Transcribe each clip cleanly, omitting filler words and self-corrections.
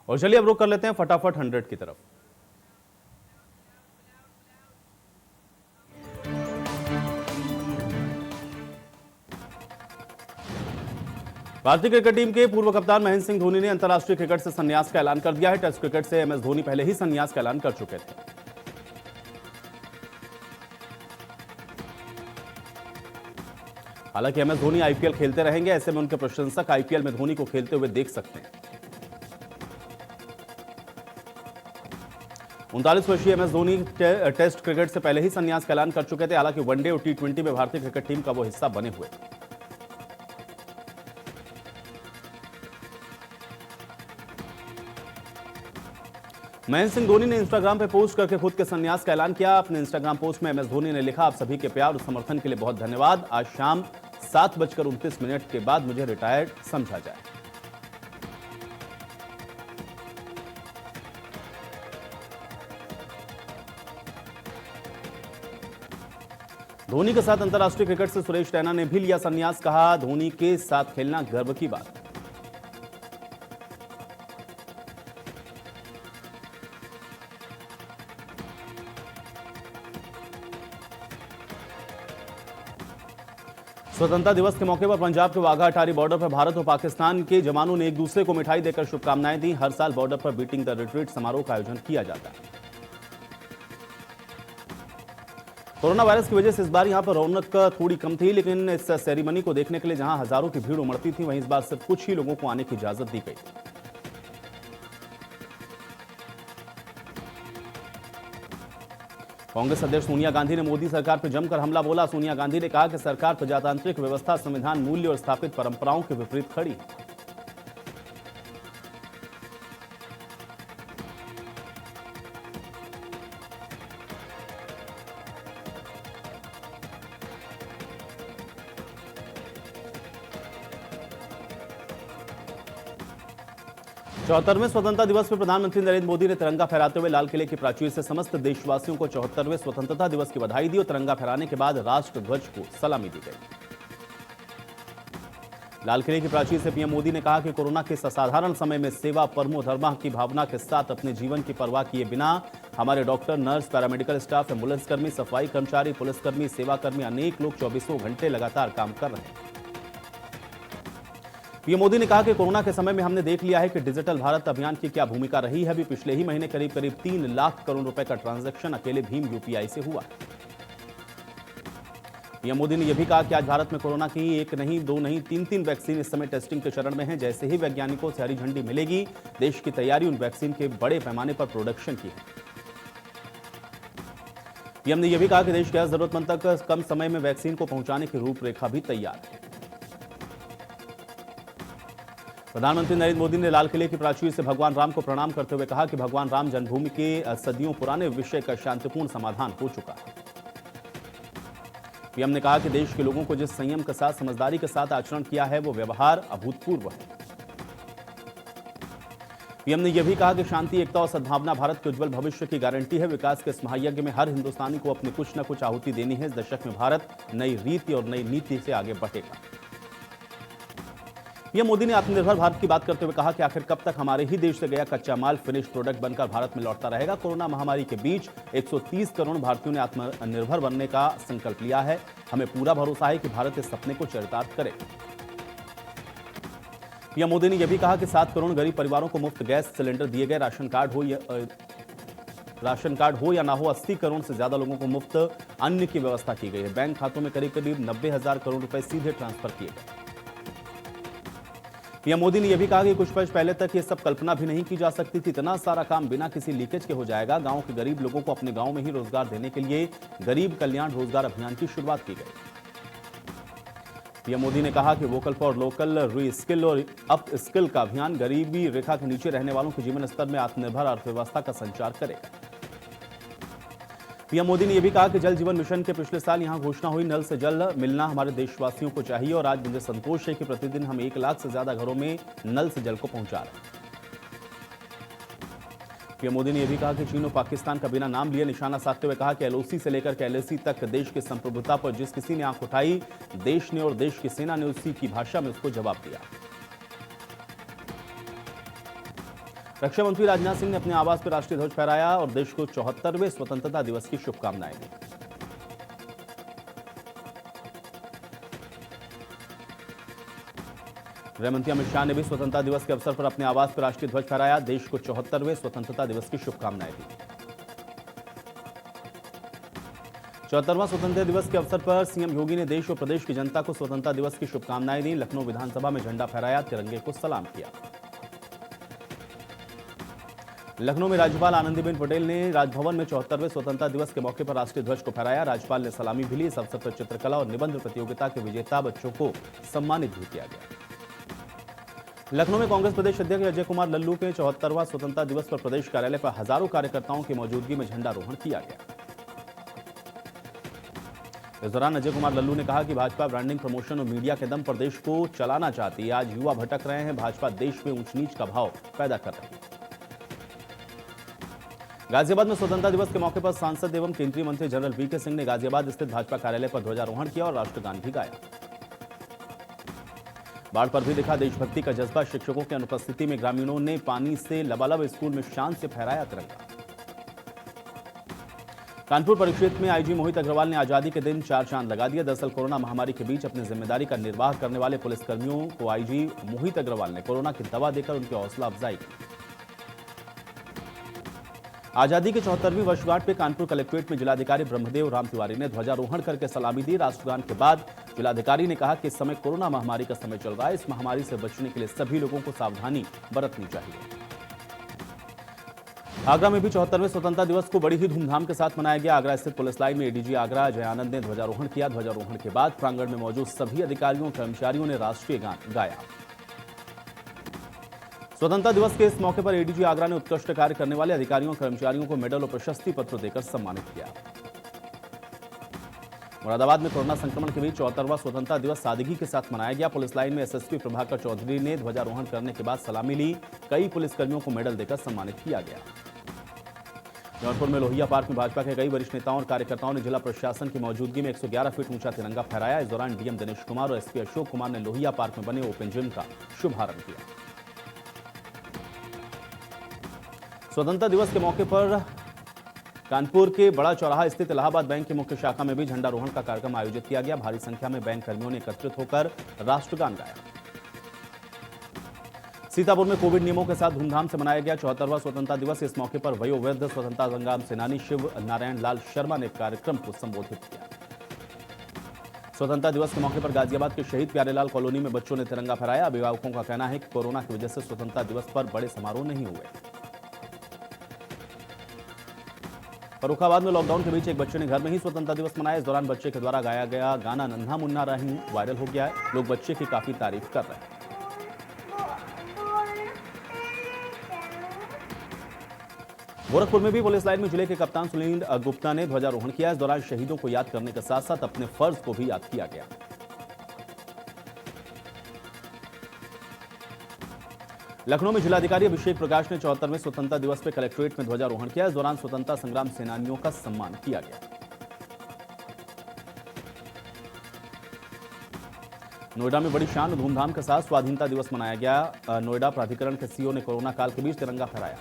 और चलिए अब रुक कर लेते हैं फटाफट 100 की तरफ। भारतीय क्रिकेट टीम के पूर्व कप्तान महेंद्र सिंह धोनी ने अंतर्राष्ट्रीय क्रिकेट से संन्यास का ऐलान कर दिया है। टेस्ट क्रिकेट से एमएस धोनी पहले ही संन्यास का ऐलान कर चुके थे। हालांकि एमएस धोनी आईपीएल खेलते रहेंगे, ऐसे में उनके प्रशंसक आईपीएल में धोनी को खेलते हुए देख सकते हैं। 39 वर्षीय एमएस धोनी टेस्ट क्रिकेट से पहले ही संन्यास का ऐलान कर चुके थे। हालांकि वनडे और टी20 में भारतीय क्रिकेट टीम का वो हिस्सा बने हुए। महेंद्र सिंह धोनी ने इंस्टाग्राम पे पोस्ट करके खुद के संन्यास का ऐलान किया। अपने इंस्टाग्राम पोस्ट में एमएस धोनी ने लिखा, आप सभी के प्यार और समर्थन के लिए बहुत धन्यवाद। आज शाम 7:29 के बाद मुझे रिटायर्ड समझा जाए। धोनी के साथ अंतर्राष्ट्रीय क्रिकेट से सुरेश रैना ने भी लिया संन्यास। कहा, धोनी के साथ खेलना गर्व की बात। स्वतंत्रता दिवस के मौके पर पंजाब के वाघा अटारी बॉर्डर पर भारत और पाकिस्तान के जवानों ने एक दूसरे को मिठाई देकर शुभकामनाएं दी। हर साल बॉर्डर पर बीटिंग द रिट्रीट समारोह का आयोजन किया जाता है। कोरोना वायरस की वजह से इस बार यहां पर रौनक थोड़ी कम थी, लेकिन इस सेरेमनी को देखने के लिए जहां हजारों की भीड़ उमड़ती थी, वहीं इस बार सिर्फ कुछ ही लोगों को आने की इजाजत दी गई। कांग्रेस अध्यक्ष सोनिया गांधी ने मोदी सरकार पर जमकर हमला बोला। सोनिया गांधी ने कहा कि सरकार प्रजातांत्रिक व्यवस्था, संविधान, मूल्य और स्थापित परंपराओं के विपरीत खड़ी है। चौहत्तरवें स्वतंत्रता दिवस पर प्रधानमंत्री नरेंद्र मोदी ने तिरंगा फहराते हुए लाल किले की प्राचीर से समस्त देशवासियों को 74वें स्वतंत्रता दिवस की बधाई दी और तिरंगा फहराने के बाद राष्ट्र ध्वज को सलामी दी गई। लाल किले की प्राचीर से पीएम मोदी ने कहा कि कोरोना के इस असाधारण समय में सेवा परमो धर्मः की भावना के साथ अपने जीवन की परवाह किए बिना हमारे doctor, nurse, paramedical staff, ambulance कर्मी, सफाई कर्मचारी, पुलिसकर्मी, सेवाकर्मी, अनेक लोग 24 घंटे लगातार काम कर रहे हैं। पीएम मोदी ने कहा कि कोरोना के समय में हमने देख लिया है कि डिजिटल भारत अभियान की क्या भूमिका रही है। अभी पिछले ही महीने करीब 3 लाख करोड़ रुपए का ट्रांजैक्शन अकेले भीम यूपीआई से हुआ। पीएम मोदी ने यह भी कहा कि आज भारत में कोरोना की 1 नहीं, 2 नहीं, 3 वैक्सीन इस समय टेस्टिंग के चरण में है। जैसे ही वैज्ञानिकों से हरी झंडी मिलेगी, देश की तैयारी उन वैक्सीन के बड़े पैमाने पर प्रोडक्शन की है। पीएम ने यह भी कहा कि देश के हर जरूरतमंद तक कम समय में वैक्सीन को पहुंचाने की रूपरेखा भी तैयार है। प्रधानमंत्री नरेंद्र मोदी ने लाल किले की प्राचीर से भगवान राम को प्रणाम करते हुए कहा कि भगवान राम जन्मभूमि के सदियों पुराने विषय का शांतिपूर्ण समाधान हो चुका है। पीएम ने कहा कि देश के लोगों को जिस संयम के साथ, समझदारी के साथ आचरण किया है, वो व्यवहार अभूतपूर्व है। पीएम ने यह भी कहा कि शांति, एकता और सद्भावना भारत के उज्जवल भविष्य की गारंटी है। विकास के इस महायज्ञ में हर हिंदुस्तानी को अपनी कुछ न कुछ आहुति देनी है। इस दशक में भारत नई रीति और नई नीति से आगे बढ़ेगा। पीएम मोदी ने आत्मनिर्भर भारत की बात करते हुए कहा कि आखिर कब तक हमारे ही देश से गया कच्चा माल फिनिश प्रोडक्ट बनकर भारत में लौटता रहेगा। कोरोना महामारी के बीच 130 करोड़ भारतीयों ने आत्मनिर्भर बनने का संकल्प लिया है। हमें पूरा भरोसा है कि भारत इस सपने को चरितार्थ करेगा। पीएम मोदी ने यह भी कहा कि 7 करोड़ गरीब परिवारों को मुफ्त गैस सिलेंडर दिए गए। राशन कार्ड हो या ना हो, 80 करोड़ से ज्यादा लोगों को मुफ्त अन्न की व्यवस्था की गई है। बैंक खातों में करीब 90,000 करोड़ रुपए सीधे ट्रांसफर किए गए। पीएम मोदी ने यह भी कहा कि कुछ वर्ष पहले तक ये सब कल्पना भी नहीं की जा सकती थी। इतना सारा काम बिना किसी लीकेज के हो जाएगा। गांव के गरीब लोगों को अपने गांव में ही रोजगार देने के लिए गरीब कल्याण रोजगार अभियान की शुरुआत की गई। पीएम मोदी ने कहा कि वोकल फॉर लोकल, री स्किल और अप स्किल का अभियान गरीबी रेखा के नीचे रहने वालों के जीवन स्तर में आत्मनिर्भर अर्थव्यवस्था का संचार करेगा। पीएम मोदी ने यह भी कहा कि जल जीवन मिशन के पिछले साल यहां घोषणा हुई, नल से जल मिलना हमारे देशवासियों को चाहिए और आज मुझे संतोष है कि प्रतिदिन हम 1 लाख से ज्यादा घरों में नल से जल को पहुंचा रहे हैं। पीएम मोदी ने यह भी कहा कि चीन और पाकिस्तान का बिना नाम लिए निशाना साधते हुए कहा कि एलओसी से लेकर के एलएसी तक देश की संप्रभुता पर जिस किसी ने आंख उठाई, देश ने और देश की सेना ने उसी की भाषा में उसको जवाब दिया। रक्षा मंत्री राजनाथ सिंह ने अपने आवास पर राष्ट्रीय ध्वज फहराया और देश को 74वें स्वतंत्रता दिवस की शुभकामनाएं दी। गृह मंत्री अमित शाह ने भी स्वतंत्रता दिवस के अवसर पर अपने आवास पर राष्ट्रीय ध्वज फहराया, देश को 74वें स्वतंत्रता दिवस की शुभकामनाएं दी। 74वां स्वतंत्रता दिवस के अवसर पर सीएम योगी ने देश और प्रदेश की जनता को स्वतंत्रता दिवस की शुभकामनाएं दी। लखनऊ विधानसभा में झंडा फहराया, तिरंगे को सलाम किया। लखनऊ में राज्यपाल आनंदीबेन पटेल ने राजभवन में 74वें स्वतंत्रता दिवस के मौके पर राष्ट्रीय ध्वज को फहराया। राज्यपाल ने सलामी भी ली। इस अवसर पर चित्रकला और निबंध प्रतियोगिता के विजेता बच्चों को सम्मानित भी किया गया। लखनऊ में कांग्रेस प्रदेश अध्यक्ष अजय कुमार लल्लू के 74वां स्वतंत्रता दिवस पर प्रदेश कार्यालय पर हजारों कार्यकर्ताओं की मौजूदगी में झंडारोहण किया गया। इस दौरान अजय कुमार लल्लू ने कहा कि भाजपा ब्रांडिंग, प्रमोशन और मीडिया के दम पर देश को चलाना चाहती है। आज युवा भटक रहे हैं, भाजपा देश में ऊंच नीच का भाव पैदा कर रही है। गाजियाबाद में स्वतंत्रता दिवस के मौके पर सांसद एवं केंद्रीय मंत्री जनरल वीके सिंह ने गाजियाबाद स्थित भाजपा कार्यालय पर ध्वजारोहण किया और राष्ट्रगान भी गाया। बाढ़ पर भी दिखा देशभक्ति का जज्बा। शिक्षकों की अनुपस्थिति में ग्रामीणों ने पानी से लबालब स्कूल में शान से फहराया तिरंगा। कानपुर परिक्षेत्र में आईजी मोहित अग्रवाल ने आजादी के दिन 4 चांद लगा दिए। दरअसल कोरोना महामारी के बीच अपनी जिम्मेदारी का निर्वाह करने वाले पुलिसकर्मियों को आईजी मोहित अग्रवाल ने कोरोना की दवा देकर उनकी हौसला अफजाई की। आजादी के 74वीं वर्षगांठ पे कानपुर कलेक्ट्रेट में जिलाधिकारी ब्रह्मदेव राम तिवारी ने ध्वजारोहण करके सलामी दी। राष्ट्रगान के बाद जिलाधिकारी ने कहा कि इस समय कोरोना महामारी का समय चल रहा है। इस महामारी से बचने के लिए सभी लोगों को सावधानी बरतनी चाहिए। आगरा में भी 74वें स्वतंत्रता दिवस को बड़ी ही धूमधाम के साथ मनाया गया। आगरा स्थित पुलिस लाइन में एडीजी आगरा अजय आनंद ने ध्वजारोहण किया। ध्वजारोहण के बाद प्रांगण में मौजूद सभी अधिकारियों कर्मचारियों ने राष्ट्रीय गान गाया। स्वतंत्रता दिवस के इस मौके पर एडीजी आगरा ने उत्कृष्ट कार्य करने वाले अधिकारियों कर्मचारियों को मेडल और प्रशस्ति पत्र देकर सम्मानित किया। मुरादाबाद में कोरोना संक्रमण के बीच 74वां स्वतंत्रता दिवस सादगी के साथ मनाया गया। पुलिस लाइन में एसएसपी प्रभाकर चौधरी ने ध्वजारोहण करने के बाद सलामी ली। कई पुलिसकर्मियों को मेडल देकर सम्मानित किया गया। जौनपुर में लोहिया पार्क में भाजपा के कई वरिष्ठ नेताओं और कार्यकर्ताओं ने जिला प्रशासन की मौजूदगी में 111 फीट ऊंचा तिरंगा फहराया। इस दौरान डीएम दिनेश कुमार और एसपी अशोक कुमार ने लोहिया पार्क में बने ओपन जिम का शुभारंभ किया। स्वतंत्रता दिवस के मौके पर कानपुर के बड़ा चौराहा स्थित इलाहाबाद बैंक की मुख्य शाखा में भी झंडारोहण का कार्यक्रम आयोजित किया गया। भारी संख्या में बैंक कर्मियों ने एकत्रित होकर राष्ट्रगान गाया। सीतापुर में कोविड नियमों के साथ धूमधाम से मनाया गया 74वां स्वतंत्रता दिवस। इस मौके पर वयोवृद्ध स्वतंत्रता संग्राम सेनानी शिव नारायण लाल शर्मा ने कार्यक्रम को संबोधित किया। स्वतंत्रता दिवस के मौके पर गाजियाबाद के शहीद प्यारेलाल कॉलोनी में बच्चों ने तिरंगा फहराया। अभिभावकों का कहना है कि कोरोना की वजह से स्वतंत्रता दिवस पर बड़े समारोह नहीं हुए। फर्रुखाबाद में लॉकडाउन के बीच एक बच्चे ने घर में ही स्वतंत्रता दिवस मनाया। इस दौरान बच्चे के द्वारा गाया गया गाना नन्हा मुन्ना रही वायरल हो गया है। लोग बच्चे की काफी तारीफ कर रहे हैं। गोरखपुर में भी पुलिस लाइन में जिले के कप्तान सुनील गुप्ता ने ध्वजारोहण किया। इस दौरान शहीदों को याद करने के साथ साथ अपने फर्ज को भी याद किया गया। लखनऊ में जिलाधिकारी अभिषेक प्रकाश ने 74वें स्वतंत्रता दिवस पर कलेक्ट्रेट में ध्वजारोहण किया। इस दौरान स्वतंत्रता संग्राम सेनानियों का सम्मान किया गया। नोएडा में बड़ी शान और धूमधाम के साथ स्वाधीनता दिवस मनाया गया। नोएडा प्राधिकरण के सीईओ ने कोरोना काल के बीच तिरंगा फहराया।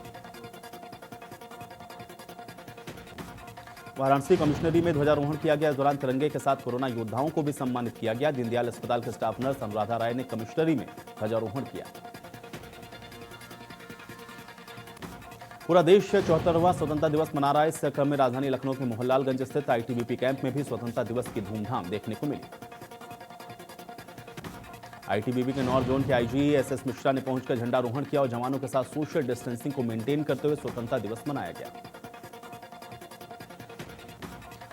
वाराणसी कमिश्नरी में ध्वजारोहण किया गया। इस दौरान तिरंगे के साथ कोरोना योद्धाओं को भी सम्मानित किया गया। दीनदयाल अस्पताल के स्टाफ नर्स अनुराधा राय ने कमिश्नरी में ध्वजारोहण किया। पूरा देश 74वां स्वतंत्रता दिवस मना रहा है। इस क्रम में राजधानी लखनऊ के मोहनलालगंज स्थित आईटीबीपी कैंप में भी स्वतंत्रता दिवस की धूमधाम देखने को मिली। आईटीबीपी के नॉर्थ जोन के आईजी एसएस मिश्रा ने पहुंचकर झंडारोहण किया और जवानों के साथ सोशल डिस्टेंसिंग को मेंटेन करते हुए स्वतंत्रता दिवस मनाया गया।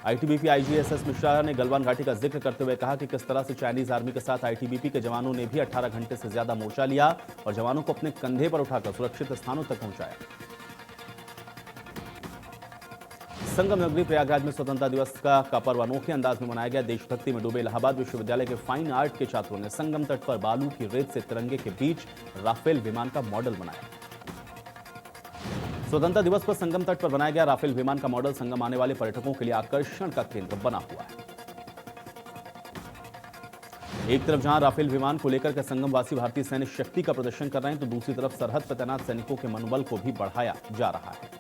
आईटीबीपी आईजी एसएस मिश्रा ने गलवान घाटी का जिक्र करते हुए कहा कि किस तरह से चाइनीज आर्मी के साथ आईटीबीपी के जवानों ने भी 18 घंटे से ज्यादा मोर्चा लिया और जवानों को अपने कंधे पर उठाकर सुरक्षित स्थानों तक पहुंचाया। संगम नगरी प्रयागराज में स्वतंत्रता दिवस का पर्व अनोखे अंदाज में मनाया गया। देशभक्ति में डूबे इलाहाबाद विश्वविद्यालय के फाइन आर्ट के छात्रों ने संगम तट पर बालू की रेत से तिरंगे के बीच राफेल विमान का मॉडल बनाया। स्वतंत्रता दिवस पर संगम तट पर बनाया गया राफेल विमान का मॉडल संगम आने वाले पर्यटकों के लिए आकर्षण का केंद्र बना हुआ है। एक तरफ जहां राफेल विमान को लेकर के संगमवासी भारतीय सैन्य शक्ति का प्रदर्शन कर रहे हैं, तो दूसरी तरफ सरहद पर तैनात सैनिकों के मनोबल को भी बढ़ाया जा रहा है।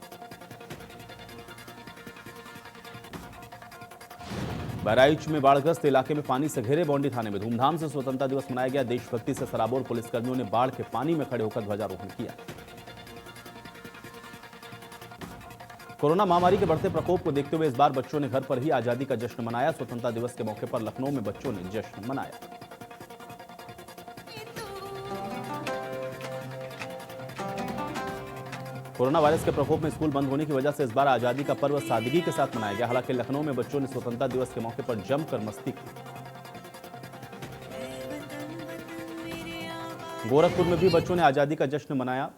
बहराइच में बाढ़ग्रस्त इलाके में पानी से घिरे बौंडी थाने में धूमधाम से स्वतंत्रता दिवस मनाया गया। देशभक्ति से सराबोर पुलिसकर्मियों ने बाढ़ के पानी में खड़े होकर ध्वजारोहण किया। कोरोना महामारी के बढ़ते प्रकोप को देखते हुए इस बार बच्चों ने घर पर ही आजादी का जश्न मनाया। स्वतंत्रता दिवस के मौके पर लखनऊ में बच्चों ने जश्न मनाया। कोरोना वायरस के प्रकोप में स्कूल बंद होने की वजह से इस बार आजादी का पर्व सादगी के साथ मनाया गया। हालांकि लखनऊ में बच्चों ने स्वतंत्रता दिवस के मौके पर जमकर मस्ती की। गोरखपुर में भी बच्चों ने आजादी का जश्न मनाया।